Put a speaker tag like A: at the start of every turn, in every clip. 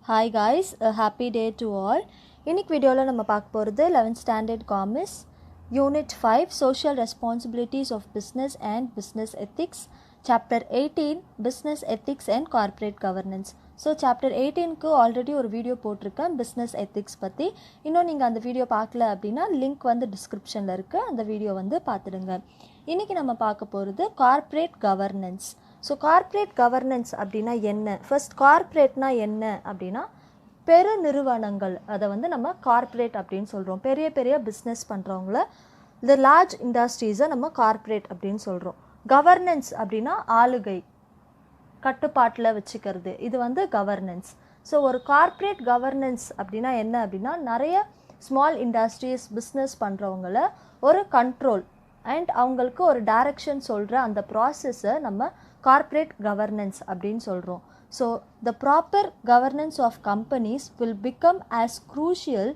A: Hi guys, a happy day to all. இன்னைக்கு வீடியோவில் நம்ம பார்க்க போகிறது 11th Standard Commerce Unit 5 Social Responsibilities of Business and Business Ethics Chapter 18 Business Ethics and Corporate Governance. So chapter 18க்கு already ஒரு video போட்டிருக்கேன் business ethics பற்றி. இன்னும் நீங்கள் அந்த வீடியோ பார்க்கல அப்படின்னா லிங்க் வந்து டிஸ்கிரிப்ஷனில் இருக்குது, அந்த வீடியோ வந்து பார்த்துடுங்க. இன்றைக்கி நம்ம பார்க்க போகிறது corporate governance. So corporate governance அப்படின்னா என்ன? ஃபர்ஸ்ட் கார்ப்பரேட்னா என்ன அப்படின்னா பெரு நிறுவனங்கள், அதை வந்து நம்ம கார்ப்பரேட் அப்படின்னு சொல்கிறோம். பெரிய பெரிய பிஸ்னஸ் பண்ணுறவங்கள இந்த லார்ஜ் இண்டஸ்ட்ரீஸை நம்ம கார்ப்பரேட் அப்படின்னு சொல்கிறோம். கவர்னன்ஸ் அப்படின்னா ஆளுகை, கட்டுப்பாட்டில் வச்சுக்கிறது, இது வந்து கவர்னன்ஸ். ஸோ ஒரு கார்ப்பரேட் கவர்னன்ஸ் அப்படின்னா என்ன அப்படின்னா நிறைய ஸ்மால் இண்டஸ்ட்ரீஸ் பிஸ்னஸ் பண்ணுறவங்கள ஒரு கண்ட்ரோல் அண்ட் அவங்களுக்கு ஒரு டைரக்ஷன் சொல்கிற அந்த ப்ராசஸை நம்ம கார்ப்பரேட் கவர்னன்ஸ் அப்படின்னு சொல்கிறோம். So the proper governance of companies will become as crucial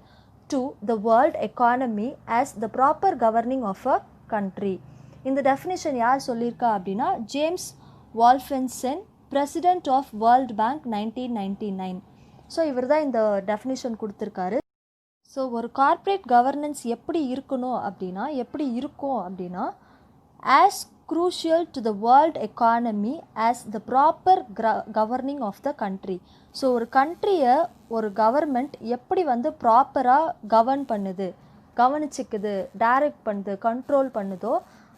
A: to the world economy as the proper governing of a country. இந்த டெஃபினிஷன் யார் சொல்லியிருக்கா அப்படின்னா James Wolfensohn, president of world bank 1999. So இவர் தான் இந்த definition கொடுத்துருக்காரு. ஸோ ஒரு corporate governance எப்படி இருக்கணும் அப்படின்னா எப்படி இருக்கும் அப்படின்னா as crucial to the world economy as the proper governing of the country. So ஒரு கண்ட்ரியை ஒரு கவர்மெண்ட் எப்படி வந்து ப்ராப்பராக கவர்ன் பண்ணுது, கவனிச்சிக்குது, டைரக்ட் பண்ணுது, கண்ட்ரோல் பண்ணுதோ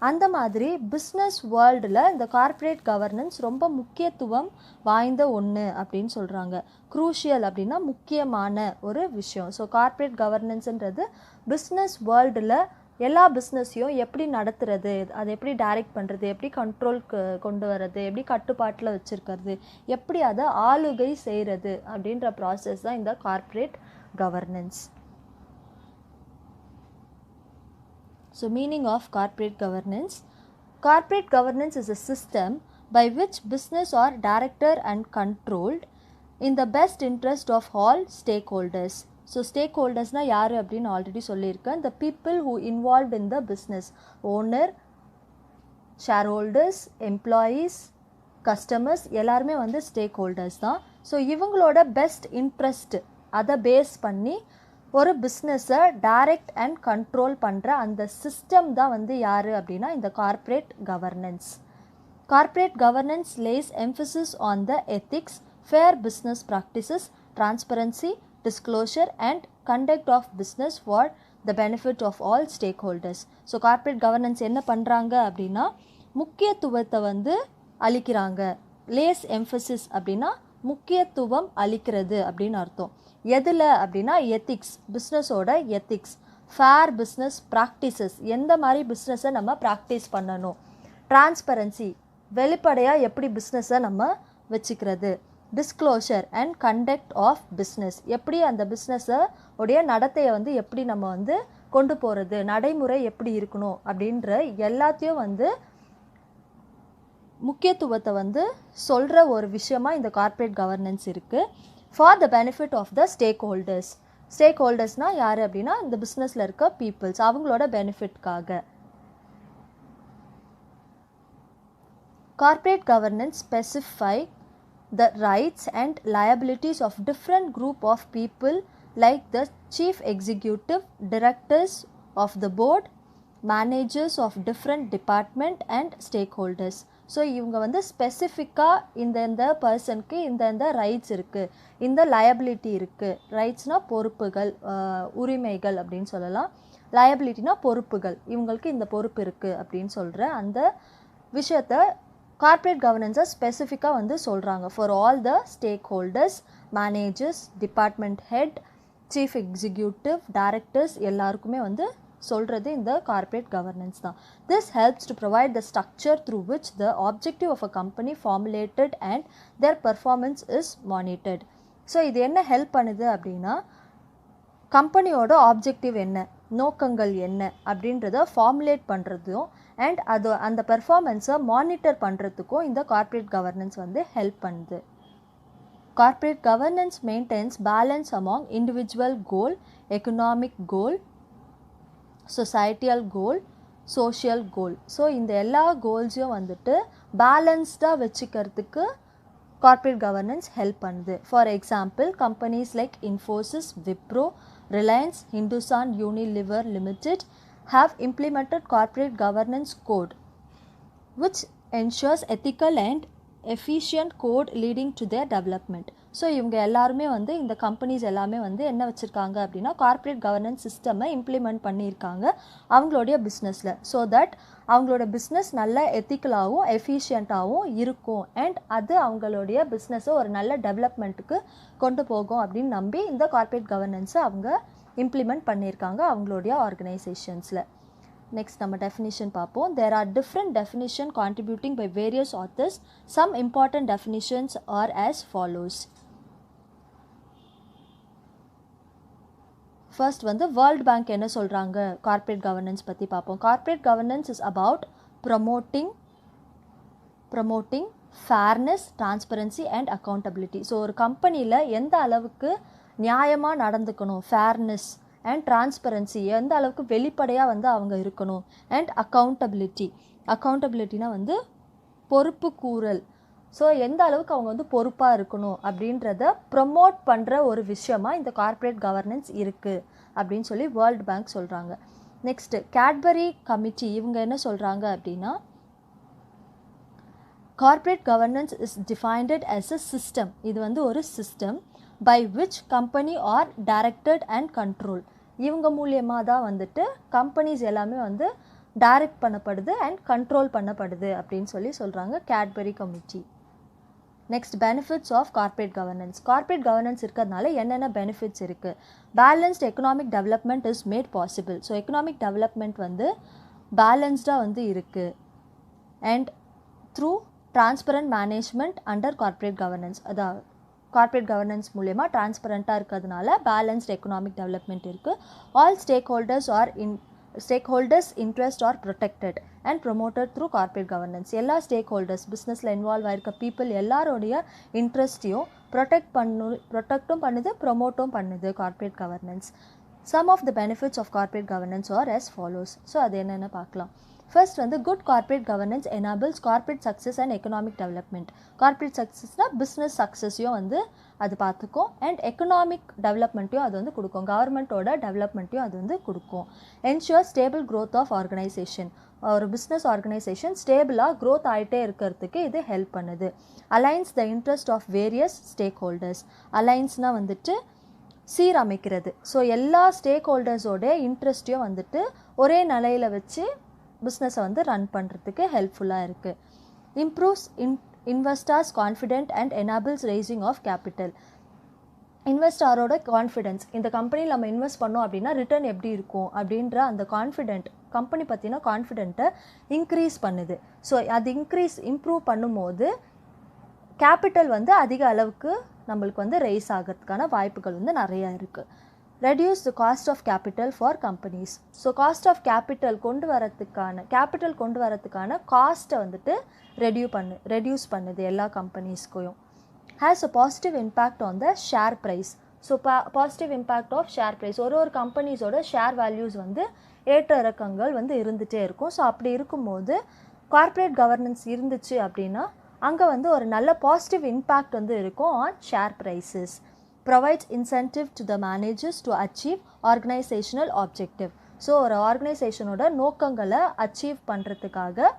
A: அந்த மாதிரி பிஸ்னஸ் வேர்ல்டில் இந்த கார்ப்பரேட் கவர்னன்ஸ் ரொம்ப முக்கியத்துவம் வாய்ந்த ஒன்று அப்படின்னு சொல்கிறாங்க. க்ரூஷியல் அப்படின்னா முக்கியமான ஒரு விஷயம். ஸோ கார்ப்பரேட் கவர்னன்ஸுன்றது பிஸ்னஸ் வேர்ல்டில் எல்லா பிஸ்னஸையும் எப்படி நடத்துறது, அதை எப்படி டைரக்ட் பண்ணுறது, எப்படி கண்ட்ரோலுக்கு கொண்டு வர்றது, எப்படி கட்டுப்பாட்டில் வச்சுருக்கிறது, எப்படி அதை ஆளுகை செய்கிறது அப்படின்ற ப்ராசஸ் தான் இந்த corporate governance. So meaning of corporate governance. Corporate governance is a system by which business are directed and controlled in the best interest of all stakeholders. So ஸ்டேக்ஹோல்டர்ஸ்னால் யார் அப்படின்னு ஆல்ரெடி சொல்லியிருக்கேன். the people who involved in the business, owner, share holders, employees, customers எல்லாருமே வந்து stack holders தான். So இவங்களோட best interest அதை base பண்ணி ஒரு பிஸ்னஸை டைரக்ட் அண்ட் கண்ட்ரோல் பண்ணுற அந்த சிஸ்டம் தான் வந்து யார் அப்படின்னா இந்த corporate governance. Corporate governance lays emphasis on the ethics, fair business practices, transparency, disclosure and conduct of business for the benefit of all stakeholders. So corporate governance என்ன பண்ணுறாங்க அப்படின்னா முக்கியத்துவத்தை வந்து அளிக்கிறாங்க. லேஸ் எம்ஃபசிஸ் அப்படின்னா முக்கியத்துவம் அளிக்கிறது அப்படின்னு அர்த்தம். எதில் அப்படின்னா எத்திக்ஸ், பிஸ்னஸோட எத்திக்ஸ். ஃபேர் பிஸ்னஸ் ப்ராக்டிசஸ், எந்த மாதிரி பிஸ்னஸை நம்ம ப்ராக்டிஸ் பண்ணணும். டிரான்ஸ்பரன்சி, வெளிப்படையாக எப்படி பிஸ்னஸை நம்ம வச்சுக்கிறது. Disclosure and conduct of business, எப்படி அந்த பிஸ்னஸை உடைய நடத்தையை வந்து எப்படி நம்ம வந்து கொண்டு போகிறது, நடைமுறை எப்படி இருக்கணும் அப்படின்ற எல்லாத்தையும் வந்து முக்கியத்துவத்தை வந்து சொல்கிற ஒரு விஷயமாக இந்த கார்ப்பரேட் கவர்னன்ஸ் இருக்குது. For the benefit of the stack holders. Stake ஹோல்டர்ஸ்னால் யார் அப்படின்னா இந்த பிஸ்னஸில் இருக்க பீப்புள்ஸ், அவங்களோட பெனிஃபிட்காக. Corporate governance specify the rights and liabilities of different group of people like the chief executive, directors of the board, managers of different department and stakeholders. So இவங்க வந்து ஸ்பெசிஃபிக்காக இந்த பர்சனுக்கு இந்த ரைட்ஸ் இருக்குது, இந்த லயபிலிட்டி இருக்குது. ரைட்ஸ்னால் பொறுப்புகள், உரிமைகள் அப்படின்னு சொல்லலாம். லயபிலிட்டினா பொறுப்புகள், இவங்களுக்கு இந்த பொறுப்பு இருக்குது அப்படின்னு சொல்கிற அந்த விஷயத்தை கார்ப்பரேட் கவர்னன்ஸை ஸ்பெசிஃபிக்காக வந்து சொல்கிறாங்க. For all the stack holders, managers, department head, chief executive, directors எல்லாருக்குமே வந்து சொல்கிறது இந்த கார்ப்பரேட் கவர்னன்ஸ் தான். This helps to provide the structure through which the objective of a company formulated and their performance is monitored. So இது என்ன help பண்ணுது அப்படின்னா கம்பெனியோட ஆப்ஜெக்டிவ் என்ன, நோக்கங்கள் என்ன அப்படின்றத ஃபார்முலேட் பண்ணுறதும் அண்ட் அந்த பெர்ஃபார்மன்ஸை மானிட்டர் பண்ணுறதுக்கும் இந்த கார்ப்பரேட் கவர்னன்ஸ் வந்து ஹெல்ப் பண்ணுது. Corporate governance maintains balance among individual goal, economic goal, societal goal, social goal. So இந்த எல்லா கோல்ஸையும் வந்துட்டு பேலன்ஸ்டாக வச்சுக்கிறதுக்கு corporate governance help பண்ணுது. For example, companies like Infosys, Wipro, Reliance, Hindustan Unilever Limited have implemented corporate governance code which ensures ethical and efficient code leading to their development. So இவங்க எல்லாருமே வந்து இந்த கம்பெனிஸ் எல்லாமே வந்து என்ன வச்சுருக்காங்க அப்படின்னா கார்ப்பரேட் கவர்னன்ஸ் சிஸ்டமை இம்ப்ளிமெண்ட் பண்ணியிருக்காங்க அவங்களுடைய பிஸ்னஸில். ஸோ தட் அவங்களோட பிஸ்னஸ் நல்ல எத்திக்கலாகவும் எஃபிஷியண்ட்டாகவும் இருக்கும் அண்ட் அது அவங்களுடைய பிஸ்னஸை ஒரு நல்ல டெவலப்மெண்ட்டுக்கு கொண்டு போகும் அப்படின்னு நம்பி இந்த கார்ப்பரேட் கவர்னன்ஸை அவங்க இம்ப்ளிமெண்ட் பண்ணியிருக்காங்க அவங்களுடைய ஆர்கனைசேஷன்ஸில். Next நம்ம definition பார்ப்போம். There are different definitions contributing by various authors. Some important definitions are as follows. First வந்து World Bank என்ன சொல்கிறாங்க corporate governance பற்றி பார்ப்போம். Corporate governance is about promoting fairness, transparency and accountability. So ஒரு கம்பெனியில் எந்த அளவுக்கு நியாயமாக நடந்துக்கணும், ஃபேர்னஸ் அண்ட் டிரான்ஸ்பரன்சி எந்த அளவுக்கு வெளிப்படையாக வந்து அவங்க இருக்கணும், அண்ட் அக்கௌண்டபிலிட்டினா வந்து பொறுப்பு கூறல். ஸோ எந்த அளவுக்கு அவங்க வந்து பொறுப்பாக இருக்கணும் அப்படின்றத ப்ரமோட் பண்ணுற ஒரு விஷயமாக இந்த கார்ப்பரேட் கவர்னன்ஸ் இருக்குது அப்படின்னு சொல்லி வேர்ல்டு பேங்க் சொல்கிறாங்க. நெக்ஸ்ட்டு கேட்பரி கமிட்டி இவங்க என்ன சொல்கிறாங்க அப்படின்னா corporate governance is defined as a system. இது வந்து ஒரு system by which company are directed and controlled. இவங்க மூலியமாக தான் வந்துட்டு கம்பெனிஸ் எல்லாமே வந்து டைரக்ட் பண்ணப்படுது அண்ட் கண்ட்ரோல் பண்ணப்படுது அப்படின்னு சொல்லி சொல்கிறாங்க Cadbury committee. Next benefits of corporate governance. Corporate governance இருக்கிறதுனால என்னென்ன பெனிஃபிட்ஸ் இருக்குது? Balanced economic development is made possible. So economic development வந்து பேலன்ஸ்டாக வந்து இருக்குது and through transparent management under corporate governance. அதாவது கார்ப்பரேட் கவர்னன்ஸ் மூலயமா டிரான்ஸ்பரண்ட்டாக இருக்கிறதுனால பேலன்ஸ்ட் எக்கனாமிக் டெவலப்மெண்ட் இருக்குது. All stakeholders interest are protected and promoted through corporate governance. எல்லா ஸ்டேக்ஹோல்டர்ஸ் பிஸ்னஸில் இன்வால்வ் ஆகிருக்க பீப்புள் எல்லாரோடைய இன்ட்ரெஸ்ட்டையும் ப்ரொடெக்டும் பண்ணுது, ப்ரொமோட்டும் பண்ணுது corporate governance. Some of the benefits of corporate governance are as follows. So அது என்னென்னு பார்க்கலாம். ஃபர்ஸ்ட் வந்து good corporate governance enables corporate success and economic development. Corporate சக்ஸஸ்னால் பிஸ்னஸ் சக்ஸஸையும் வந்து அது பார்த்துக்கும் அண்ட் எக்கனாமிக் டெவலப்மெண்ட்டையும் அது வந்து கொடுக்கும், கவர்மெண்ட்டோட டெவலப்மெண்ட்டையும் அது வந்து கொடுக்கும். Ensure stable growth of organisation. ஒரு பிஸ்னஸ் ஆர்கனைசேஷன் ஸ்டேபிளாக க்ரோத் ஆகிட்டே இருக்கிறதுக்கு இது ஹெல்ப் பண்ணுது. Aligns the interest of various stake holders. அலைன்ஸ்னால் வந்துட்டு சீரமைக்கிறது. ஸோ எல்லா ஸ்டேக் ஹோல்டர்ஸோட இன்ட்ரெஸ்ட்டையும் வந்துட்டு ஒரே நிலையில் வச்சு பிஸ்னஸை வந்து ரன் பண்ணுறதுக்கு ஹெல்ப்ஃபுல்லாக இருக்குது. Improves investors confident and enables raising of capital. இன்வெஸ்டாரோட கான்ஃபிடென்ஸ், இந்த கம்பெனியில் நம்ம இன்வெஸ்ட் பண்ணோம் அப்படின்னா ரிட்டர்ன் எப்படி இருக்கும் அப்படின்ற அந்த கான்ஃபிடென்ட், கம்பெனி பற்றின கான்ஃபிடென்ட்டை இன்க்ரீஸ் பண்ணுது. ஸோ அது இம்ப்ரூவ் பண்ணும்போது கேபிட்டல் வந்து அதிக அளவுக்கு நம்மளுக்கு வந்து ரைஸ் ஆகிறதுக்கான வாய்ப்புகள் வந்து நிறையா இருக்குது. Reduce the cost of capital for companies. So cost of capital கொண்டு வரத்துக்கான காஸ்ட்டை வந்துட்டு ரெடியூஸ் பண்ணுது எல்லா கம்பெனிஸ்க்கும். Has a positive impact on the share price. So positive impact of share price. ஒரு கம்பெனிஸோட ஷேர் வேல்யூஸ் வந்து ஏற்ற இறக்கங்கள் வந்து இருந்துகிட்டே இருக்கும். ஸோ அப்படி இருக்கும்போது கார்ப்பரேட் கவர்னன்ஸ் இருந்துச்சு அப்படின்னா அங்கே வந்து ஒரு நல்ல பாசிட்டிவ் இம்பேக்ட் வந்து இருக்கும் on share prices. provides incentive to the managers to achieve organizational objective. So ஒரு ஆர்கனைசேஷனோட நோக்கங்களை அச்சீவ் பண்ணுறதுக்காக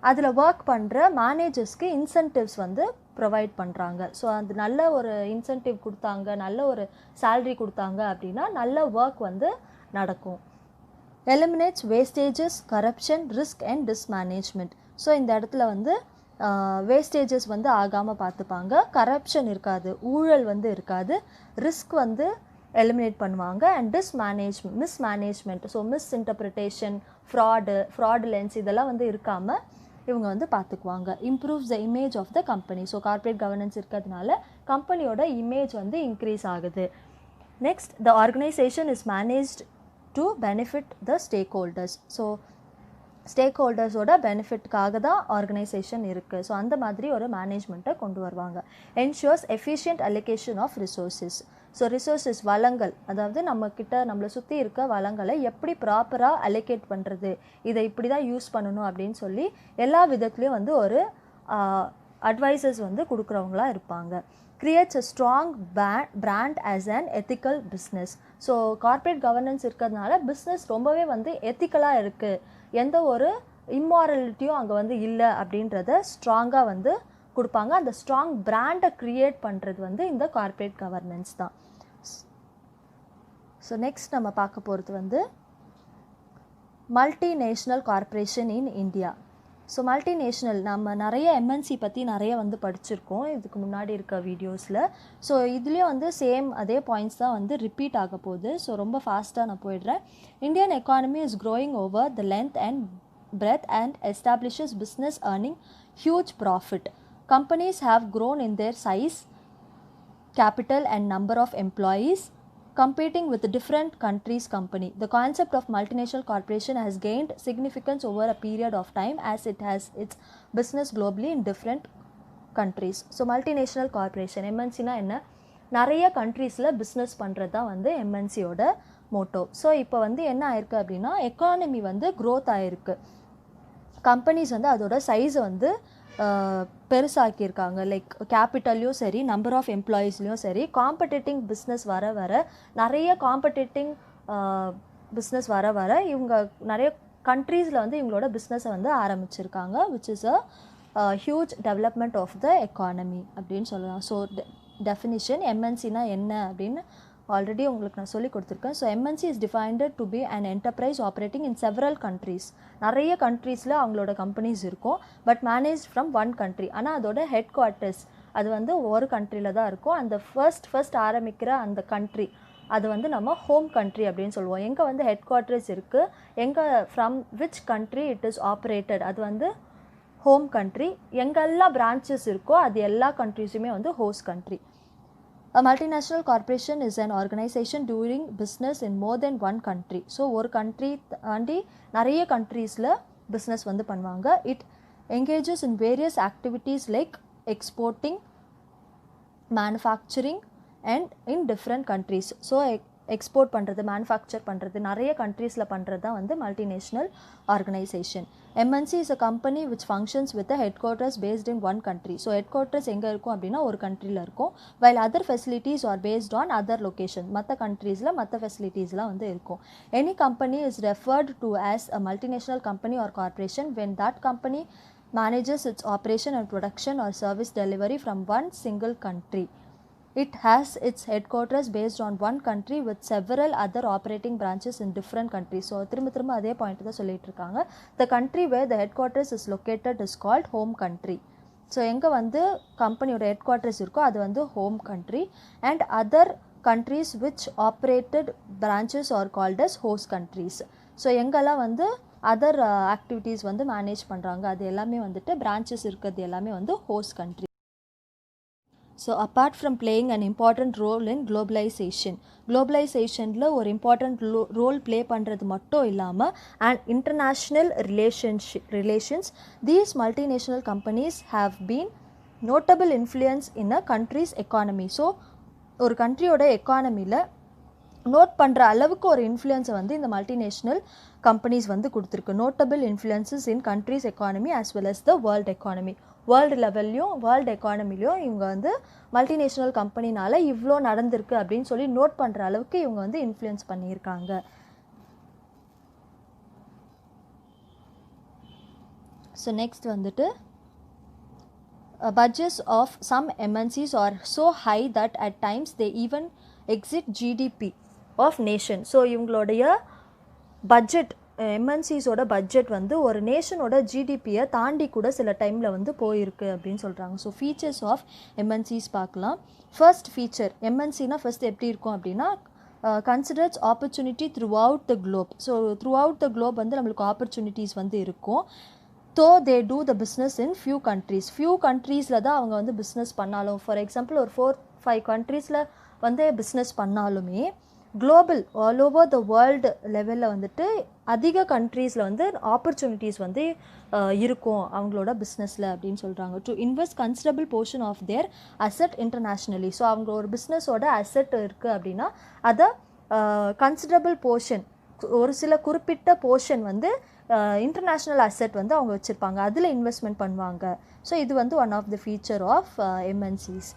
A: அதில் ஒர்க் பண்ணுற மேனேஜர்ஸ்க்கு இன்சென்டிவ்ஸ் வந்து ப்ரொவைட் பண்ணுறாங்க. ஸோ அது நல்ல ஒரு இன்சென்டிவ் கொடுத்தாங்க, நல்ல ஒரு சேல்ரி கொடுத்தாங்க அப்படின்னா நல்ல ஒர்க் வந்து நடக்கும். Eliminates wastages, corruption, risk and dismanagement. So இந்த இடத்துல வந்து வேஸ்டேஜஸ் வந்து ஆகாமல் பார்த்துப்பாங்க, கரப்ஷன் இருக்காது, ஊழல் வந்து இருக்காது, ரிஸ்க் வந்து எலிமினேட் பண்ணுவாங்க and mismanagement, so misinterpretation, fraudulence இதெல்லாம் வந்து இருக்காமல் இவங்க வந்து பார்த்துக்குவாங்க. Improves the image of the company. So corporate governance இருக்கிறதுனால கம்பெனியோட இமேஜ் வந்து இன்க்ரீஸ் ஆகுது. Next, the organisation is managed to benefit the stack holders. So stake ஹோல்டர்ஸோட பெனிஃபிட்காக தான் ஆர்கனைசேஷன் இருக்குது. ஸோ அந்த மாதிரி ஒரு மேனேஜ்மெண்ட்டை கொண்டு வருவாங்க. Ensures efficient allocation of resources. So resources வளங்கள், அதாவது நம்மளை சுற்றி இருக்க வளங்களை எப்படி ப்ராப்பராக அலோகேட் பண்ணுறது, இதை இப்படி தான் யூஸ் பண்ணணும் அப்படின்னு சொல்லி எல்லா விதத்துலேயும் வந்து ஒரு அட்வைசஸ் வந்து கொடுக்குறவங்களா இருப்பாங்க. Creates a strong brand as an ethical business. So corporate governance இருக்கிறதுனால பிஸ்னஸ் ரொம்பவே வந்து எத்திக்கலாக இருக்குது, எந்த ஒரு இம்மாரலிட்டியும் அங்கே வந்து இல்லை அப்படின்றத ஸ்ட்ராங்காக வந்து கொடுப்பாங்க. அந்த ஸ்ட்ராங் பிராண்டை க்ரியேட் பண்ணுறது வந்து இந்த கார்ப்பரேட் கவர்னன்ஸ் தான். ஸோ நெக்ஸ்ட் நம்ம பார்க்க போகிறது வந்து multinational corporation in India. So multinational நம்ம நிறைய எம்என்சி பற்றி நிறைய வந்து படிச்சிருக்கோம் இதுக்கு முன்னாடி இருக்க வீடியோஸில். ஸோ இதுலேயும் வந்து சேம் அதே பாயிண்ட்ஸ் தான் வந்து ரிப்பீட் ஆக போகுது. ஸோ ரொம்ப ஃபாஸ்ட்டாக நான் போயிடுறேன். Indian economy is growing over the length and breadth and establishes business earning huge profit. Companies have grown in their size, capital and number of employees, competing with different countries' company. The concept of multinational corporation has gained significance over a period of time as it has its business globally in different countries. So multinational corporation MNC na enna, நிறைய கண்ட்ரீஸில் business பண்ணுறது தான் வந்து எம்என்சியோட Moto. So இப்போ வந்து என்ன ஆயிருக்கு அப்படின்னா, எக்கானமி வந்து க்ரோத் ஆகிருக்கு. கம்பெனிஸ் வந்து அதோட சைஸை வந்து பெருசாக்கியிருக்காங்க. லைக் கேபிட்டல்லையும் சரி, நம்பர் ஆஃப் எம்ப்ளாயீஸ்லையும் சரி. காம்படிட்டிங் பிஸ்னஸ் வர வர, நிறைய காம்படிட்டிங் பிஸ்னஸ் வர வர இவங்க நிறைய கண்ட்ரீஸில் வந்து இவங்களோட பிஸ்னஸை வந்து ஆரம்பிச்சிருக்காங்க. Which is a huge development of the economy அப்படின்னு சொல்லலாம். ஸோ டெஃபினிஷன் எம்என்சினா என்ன அப்படின்னு ஆல்ரெடி உங்களுக்கு நான் சொல்லி கொடுத்துருக்கேன். So MNC is defined to be an enterprise operating in several countries. நிறைய கண்ட்ரீஸில் அவங்களோட கம்பெனிஸ் இருக்கும், but manage from one country. ஆனால் அதோட ஹெட் குவார்ட்டர்ஸ் அது வந்து ஒரு கண்ட்ரியில் தான் இருக்கும். அந்த ஃபர்ஸ்ட் ஆரம்பிக்கிற அந்த கண்ட்ரி அது வந்து நம்ம ஹோம் கண்ட்ரி அப்படின்னு சொல்லுவோம். எங்கே வந்து ஹெட் குவார்ட்டர்ஸ் இருக்குது, எங்கே from which country it is operated, அது வந்து ஹோம் கண்ட்ரி. எங்கெல்லாம் பிரான்ச்சஸ் இருக்கோ அது எல்லா கண்ட்ரிஸுமே வந்து host country. A multinational corporation is an organization doing business in more than one country. So ஒரு கண்ட்ரி தாண்டி நிறைய கண்ட்ரீஸில் பிஸ்னஸ் வந்து பண்ணுவாங்க. It engages in various activities like exporting, manufacturing and in different countries. So export பண்ணுறது, manufacture பண்ணுறது நிறைய கண்ட்ரீஸில் பண்ணுறது தான் வந்து multinational organisation. MNC is a company which functions with headquarters based in one country. So headquarters எங்கே இருக்கும் அப்படின்னா ஒரு கண்ட்ரியில் இருக்கும். While other facilities are based on other location. மற்ற கண்ட்ரீஸில் மற்ற ஃபெசிலிட்டிஸ்லாம் வந்து இருக்கும். Any company is referred to as a multinational company or corporation when that company manages its operation and production or service delivery from one single country. It has its headquarters based on one country with several other operating branches in different countries. So திரும்ப அதே point தான் சொல்லிட்டு இருக்காங்க. The country where the headquarters is located is called home country. So எங்கே வந்து கம்பெனியோட head quarters இருக்கோ அது வந்து home country. And other countries which operated branches are called as host countries. So எங்கெல்லாம் வந்து அதர் ஆக்டிவிட்டீஸ் வந்து மேனேஜ் பண்ணுறாங்க அது எல்லாமே வந்துட்டு பிரான்ச்சஸ் இருக்கிறது எல்லாமே வந்து host country. So apart from playing an important role in குளோபலைசேஷனில் ஒரு இம்பார்ட்டண்ட் ரோல் ப்ளே பண்ணுறது மட்டும் இல்லாமல் and international relations these multinational companies have been notable influence in a country's economy. So ஒரு கண்ட்ரியோட எக்கானமியில் நோட் பண்ணுற அளவுக்கு ஒரு இன்ஃப்ளூயன்ஸை வந்து இந்த மல்டிநேஷ்னல் கம்பெனிஸ் வந்து கொடுத்துருக்கு. Notable influences in country's economy as well as the world economy. World லெவல்லையும் வேர்ல்டு எக்கானமிலையும் இவங்க வந்து மல்டிநேஷ்னல் கம்பெனினால் இவ்வளோ நடந்திருக்கு அப்படின்னு சொல்லி நோட் பண்ணுற அளவுக்கு இவங்க வந்து இன்ஃப்ளூயன்ஸ் பண்ணியிருக்காங்க. ஸோ நெக்ஸ்ட் வந்துட்டு budgets of some MNCs are so high that at times they even exceed GDP of nation. So இவங்களுடைய பட்ஜெட் எம்என்சிஸோட பட்ஜெட் வந்து ஒரு நேஷனோட ஜிடிபியை தாண்டி கூட சில டைமில் வந்து போயிருக்கு அப்படின்னு சொல்கிறாங்க. ஸோ ஃபீச்சர்ஸ் ஆஃப் எம்என்சிஸ் பார்க்கலாம். ஃபர்ஸ்ட் ஃபீச்சர், எம்என்சினா ஃபர்ஸ்ட் எப்படி இருக்கும் அப்படின்னா considers opportunity throughout the globe. So throughout the globe வந்து நம்மளுக்கு ஆப்பர்ச்சுனிட்டிஸ் வந்து இருக்கும். So they do the business in few கண்ட்ரீஸில் தான் அவங்க வந்து பிஸ்னஸ் பண்ணாலும், ஃபார் எக்ஸாம்பிள் ஒரு 4-5 கண்ட்ரீஸில் வந்து பிஸ்னஸ் பண்ணாலுமே global all over the world லெவலில் வந்துட்டு அதிக கண்ட்ரீஸில் வந்து ஆப்பர்ச்சுனிட்டிஸ் வந்து இருக்கும் அவங்களோட பிஸ்னஸில் அப்படின்னு சொல்கிறாங்க. To invest considerable portion of their asset internationally. So அவங்க ஒரு பிஸ்னஸோட அசெட் இருக்குது அப்படின்னா அதை கன்சிடபிள் போர்ஷன், ஒரு சில குறிப்பிட்ட போர்ஷன் வந்து இன்டர்நேஷ்னல் அசெட் வந்து அவங்க வச்சுருப்பாங்க, அதில் இன்வெஸ்ட்மெண்ட் பண்ணுவாங்க. ஸோ இது வந்து one of the feature of MNCs.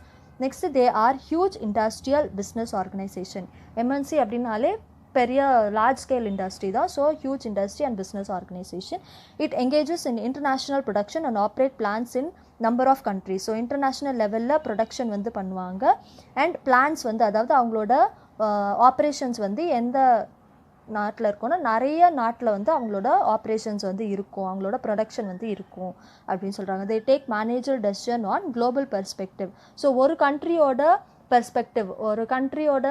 A: Next they are huge industrial business organisation. MNC அப்படின்னாலே பெரிய லார்ஜ் ஸ்கேல் இண்டஸ்ட்ரி தான். So huge industry and business organisation. It engages in international production and operate plants in number of countries. So international லெவலில் production வந்து பண்ணுவாங்க and plants வந்து அதாவது அவங்களோட operations வந்து எந்த நாட்டில் இருக்கோன்னா நிறைய நாட்டில் வந்து அவங்களோட ஆப்ரேஷன்ஸ் வந்து இருக்கும், அவங்களோட ப்ரொடக்ஷன் வந்து இருக்கும் அப்படின்னு சொல்கிறாங்க. They take manager decision on global perspective. So ஒரு கண்ட்ரியோட பெர்ஸ்பெக்டிவ், ஒரு கண்ட்ரியோட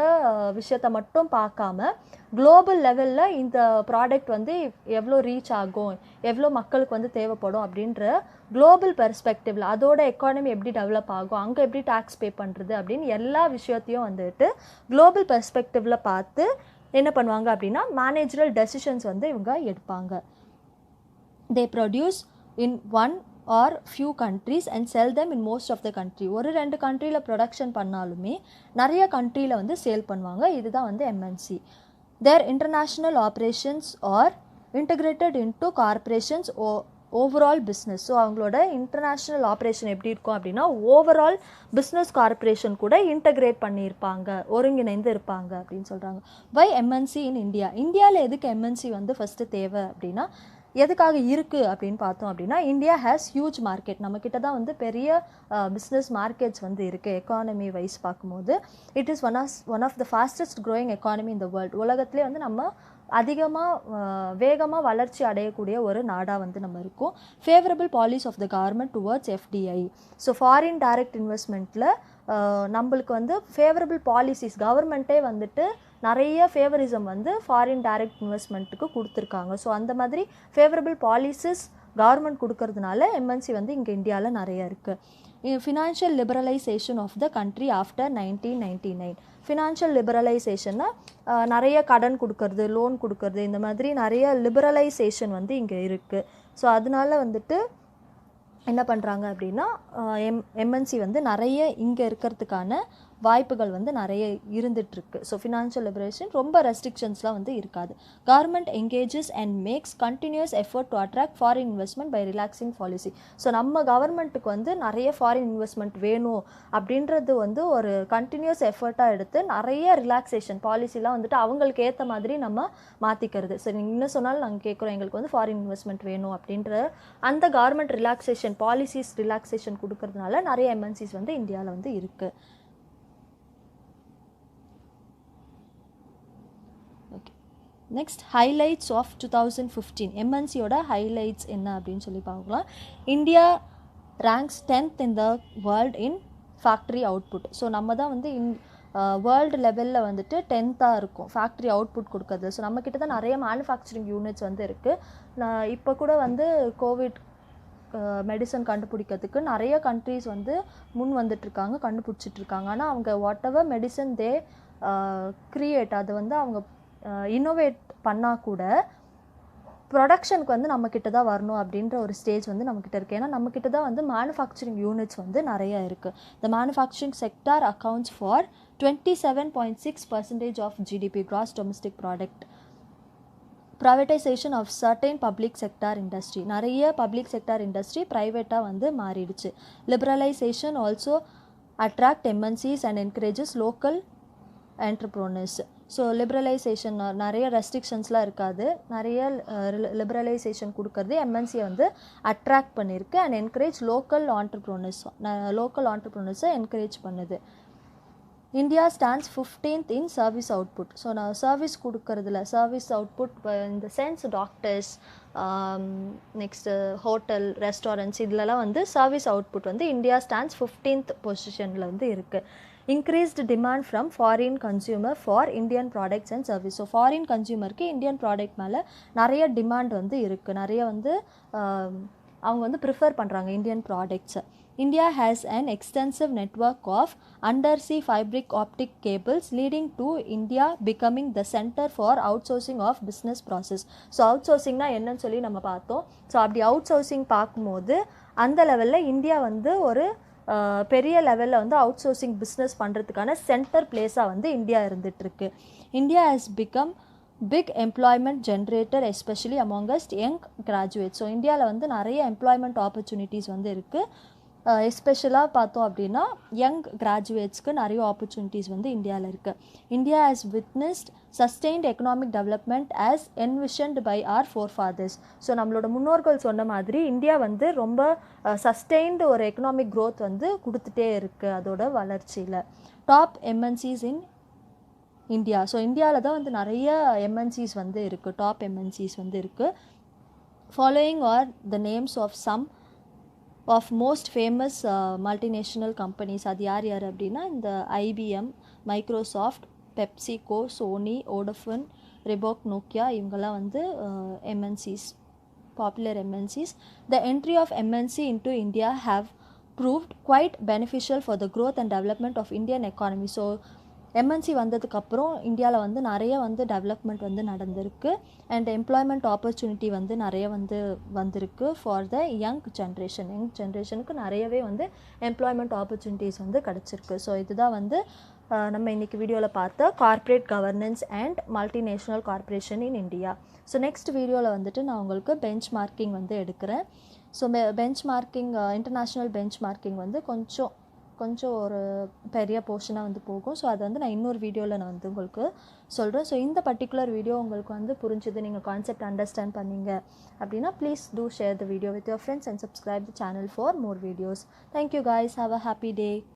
A: விஷயத்தை மட்டும் பார்க்காம குளோபல் லெவலில் இந்த ப்ராடக்ட் வந்து எவ்வளோ ரீச் ஆகும், எவ்வளோ மக்களுக்கு வந்து தேவைப்படும் அப்படின்ற குளோபல் பெர்ஸ்பெக்டிவில் அதோட எக்கானமி எப்படி டெவலப் ஆகும், அங்கே எப்படி டேக்ஸ் பே பண்ணுறது அப்படின்னு எல்லா விஷயத்தையும் வந்துட்டு குளோபல் பெர்ஸ்பெக்டிவில் பார்த்து என்ன பண்ணுவாங்க அப்படின்னா மேனேஜரல் டெசிஷன்ஸ் வந்து இவங்க எடுப்பாங்க. They produce in one or few countries and sell them in most of the country. ஒரு 2 கண்ட்ரியில் ப்ரொடக்ஷன் பண்ணாலுமே நிறைய கண்ட்ரியில் வந்து சேல் பண்ணுவாங்க. இதுதான் வந்து MNC. Their international operations are integrated into corporations overall business. So அவங்களோட இன்டர்நேஷ்னல் ஆப்ரேஷன் எப்படி இருக்கும் அப்படின்னா ஓவரால் பிஸ்னஸ் கார்பரேஷன் கூட இன்டகிரேட் பண்ணியிருப்பாங்க, ஒருங்கிணைந்து இருப்பாங்க அப்படின்னு சொல்கிறாங்க. Why MNC in India. இந்தியாவில் எதுக்கு எம்என்சி வந்து ஃபஸ்ட்டு தேவை அப்படின்னா எதுக்காக இருக்குது அப்படின்னு பார்த்தோம் அப்படின்னா இந்தியா ஹேஸ் ஹியூஜ் மார்க்கெட். நம்மக்கிட்ட தான் வந்து பெரிய பிஸ்னஸ் மார்க்கெட்ஸ் வந்து இருக்குது எக்கானமி வைஸ் பார்க்கும்போது. It is one of the fastest growing economy in the world. உலகத்திலே வந்து நம்ம அதிகமாக வேகமாக வளர்ச்சி அடையக்கூடிய ஒரு நாடாக வந்து நம்ம இருக்கோம். Favourable policy of the government towards FDI. So foreign direct இன்வெஸ்ட்மெண்ட்டில் நம்மளுக்கு வந்து ஃபேவரபிள் பாலிசிஸ் கவர்மெண்ட்டே வந்துட்டு நிறைய ஃபேவரிசம் வந்து ஃபாரின் டைரக்ட் இன்வெஸ்ட்மெண்ட்டுக்கு கொடுத்துருக்காங்க. ஸோ அந்த மாதிரி ஃபேவரபிள் பாலிசிஸ் கவர்மெண்ட் கொடுக்கறதுனால எம்என்சி வந்து இங்கே இந்தியாவில் நிறைய இருக்குது. Financial liberalisation of the country after 1999. Financial லிபரலைசேஷன்னா நிறைய கடன் கொடுக்கறது, லோன் கொடுக்கறது, இந்த மாதிரி நிறைய லிபரலைசேஷன் வந்து இங்கே இருக்குது. ஸோ அதனால வந்துட்டு என்ன பண்ணுறாங்க அப்படின்னா எம்என்சி வந்து நிறைய இங்கே இருக்கிறதுக்கான வாய்ப்புகள் வந்து நிறைய இருந்துகிட்ருக்கு. ஸோ ஃபினான்ஷியல் லிபரேஷன் ரொம்ப ரெஸ்ட்ரிக்ஷன்ஸ்லாம் வந்து இருக்காது. Government engages and makes continuous effort to attract foreign investment by relaxing policy. So நம்ம கவர்மெண்ட்டுக்கு வந்து நிறைய ஃபாரின் இன்வெஸ்ட்மெண்ட் வேணும் அப்படின்றது வந்து ஒரு கண்டினியூஸ் எஃபர்ட்டாக எடுத்து நிறைய ரிலாக்ஸேஷன் பாலிசிலாம் வந்துட்டு அவங்களுக்கு ஏற்ற மாதிரி நம்ம மாற்றிக்கிறது. சரி நீங்கள் இன்னும் சொன்னாலும் நாங்கள் கேட்குறோம் எங்களுக்கு வந்து ஃபாரின் இன்வெஸ்ட்மெண்ட் வேணும் அப்படின்ற அந்த கவர்மெண்ட் ரிலாக்ஸேஷன் பாலிசிஸ் ரிலாக்ஸேஷன் கொடுக்கறதுனால நிறைய எம்என்சிஸ் வந்து இந்தியாவில் வந்து இருக்குது. Next highlights of 2015. எம்என்சியோட ஹைலைட்ஸ் என்ன அப்படின்னு சொல்லி பார்க்கலாம். India ranks 10th in the world in factory output. So நம்ம தான் வந்து வேர்ல்டு லெவலில் வந்துட்டு 10th இருக்கும் ஃபேக்ட்ரி அவுட்புட் கொடுக்குறது. ஸோ நம்மக்கிட்ட தான் நிறைய மேனுஃபேக்சரிங் யூனிட்ஸ் வந்து இருக்குது. நான் இப்போ கூட வந்து கோவிட் மெடிசன் கண்டுபிடிக்கிறதுக்கு நிறைய கண்ட்ரீஸ் வந்து முன் வந்துட்டுருக்காங்க, கண்டுபிடிச்சிட்ருக்காங்க. ஆனால் அவங்க what ever medicine they create அதை வந்து அவங்க இன்னோவேட் பண்ணால் கூட ப்ரொடக்ஷனுக்கு வந்து நம்மக்கிட்ட தான் வரணும் அப்படின்ற ஒரு ஸ்டேஜ் வந்து நம்மக்கிட்ட இருக்குது. ஏன்னா நம்மக்கிட்ட தான் வந்து மேனுஃபேக்சரிங் யூனிட்ஸ் வந்து நிறையா இருக்குது. The manufacturing sector accounts for 27.6% of GDP gross domestic product. Privatisation of certain public sector industry. நிறைய பப்ளிக் செக்டார் இண்டஸ்ட்ரி ப்ரைவேட்டாக வந்து மாறிடுச்சு. Liberalisation also attract MNCs and encourages local entrepreneurs. So liberalisation நிறைய ரெஸ்ட்ரிக்ஷன்ஸ்லாம் இருக்காது, நிறைய லிபரலைசேஷன் கொடுக்கறது எம்என்சியை வந்து அட்ராக்ட் பண்ணியிருக்கு அண்ட் என்கரேஜ் லோக்கல் ஆண்டர்ப்ரோனர்ஸை என்கரேஜ் பண்ணுது. India stands 15th in service output. So நான் சர்வீஸ் கொடுக்கறதுல சர்வீஸ் அவுட்புட் இந்த sense doctors, next hotel, restaurants இதிலலாம் வந்து சர்வீஸ் அவுட்புட் வந்து இந்தியா ஸ்டாண்ட்ஸ் 15th பொசிஷனில் வந்து இருக்குது. Increased demand from foreign consumer for Indian products and service. So foreign கன்சியூமருக்கு இந்தியன் ப்ராடக்ட் மேலே நிறைய டிமாண்ட் வந்து இருக்குது, நிறைய வந்து அவங்க வந்து ப்ரிஃபர் பண்ணுறாங்க இந்தியன் ப்ராடக்ட்ஸை. India has an extensive network of undersea fiber optic cables leading to India becoming the center for outsourcing of business process. So அவுட்சோர்சிங்னா என்னன்னு சொல்லி நம்ம பார்த்தோம். ஸோ அப்படி அவுட்சோர்சிங் பார்க்கும்போது அந்த லெவலில் இந்தியா வந்து ஒரு பெரிய லெவலில் வந்து அவுட் சோர்சிங் பிஸ்னஸ் பண்ணுறதுக்கான சென்டர் பிளேஸாக வந்து இந்தியா இருந்துகிட்ருக்கு. India has become big employment generator especially amongst young graduates. So இந்தியாவில் வந்து நிறைய எம்ப்ளாய்மெண்ட் ஆப்பர்ச்சுனிட்டிஸ் வந்து இருக்குது. எஸ்பெஷலாக பார்த்தோம் அப்படின்னா யங் கிராஜுவேட்ஸ்க்கு நிறைய ஆப்பர்ச்சுனிட்டிஸ் வந்து இந்தியாவில் இருக்குது. India has witnessed sustained economic development as envisioned by our forefathers. So நம்மளோட முன்னோர்கள் சொன்ன மாதிரி இந்தியா வந்து ரொம்ப சஸ்டெயின்டு ஒரு எக்கனாமிக் க்ரோத் வந்து கொடுத்துட்டே இருக்குது அதோட வளர்ச்சியில். Top MNCs in India. So இந்தியாவில் தான் வந்து நிறைய எம்என்சிஸ் வந்து இருக்குது, டாப் எம்என்சிஸ் வந்து இருக்குது. Following are the names of some of most famous multinational companies. அது யார் யார் அப்படின்னா இந்த IBM, Microsoft, PepsiCo, Sony, Vodafone, Reebok, Nokia, இவங்கெல்லாம் வந்து MNCs, popular MNCs. The entry of MNC into India have proved quite beneficial for the growth and development of Indian economy. So MNC வந்ததுக்கப்புறம் இந்தியாவில் வந்து நிறைய வந்து டெவலப்மெண்ட் வந்து நடந்திருக்கு and employment opportunity வந்து நிறைய வந்து வந்திருக்கு ஃபார் த யங் ஜென்ரேஷனுக்கு நிறையவே வந்து எம்ப்ளாய்மெண்ட் ஆப்பர்ச்சுனிட்டிஸ் வந்து கிடச்சிருக்கு. ஸோ இதுதான் வந்து நம்ம இன்றைக்கி வீடியோவில் பார்த்த corporate governance and multinational corporation in India. So next வீடியோவில் வந்துட்டு நான் உங்களுக்கு பெஞ்ச் மார்க்கிங் வந்து எடுக்கிறேன். So bench marking, international bench marking வந்து கொஞ்சம் ஒரு பெரிய போர்ஷனாக வந்து போகும். ஸோ அது வந்து நான் இன்னொரு வீடியோவில் நான் வந்து உங்களுக்கு சொல்கிறேன். ஸோ இந்த பர்டிகுலர் வீடியோ உங்களுக்கு வந்து புரிஞ்சுது, நீங்கள் கான்செப்ட் அண்டர்ஸ்டாண்ட் பண்ணீங்க அப்படின்னா please do share the video with your friends and subscribe the channel for more videos. Thank you guys, have a happy day.